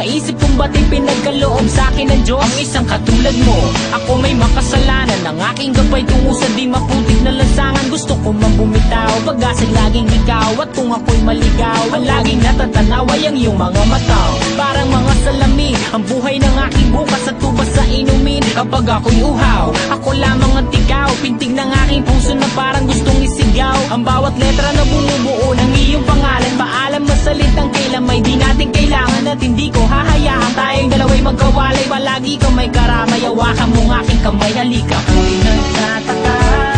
Maisip kong ba't pinagkaloob sa'kin ng Diyos ang isang katulad mo. Ako may makasalanan, ang aking gabay tungo sa di maputik na lansangan. Gusto ko man bumitaw, pag-asa laging ikaw. At kung ako'y maligaw, ang laging natatanaw ay ang iyong mga mata. Parang mga salamin, ang buhay ng aking bukas at tubas sa inumin. Kapag ako'y uhaw, ako lamang ang tigaw. Pintig ng aking puso na parang gustong isigaw. Ang bawat letra na bumubuo ng iyong pangalan. Paalam na salitang kailan may di natin kailangan. At hindi ko hahayaan tayong dalawa'y magkawalay. Palagi kang may karamay, hawakan mong aking kamay, halika. Ako'y nagtataka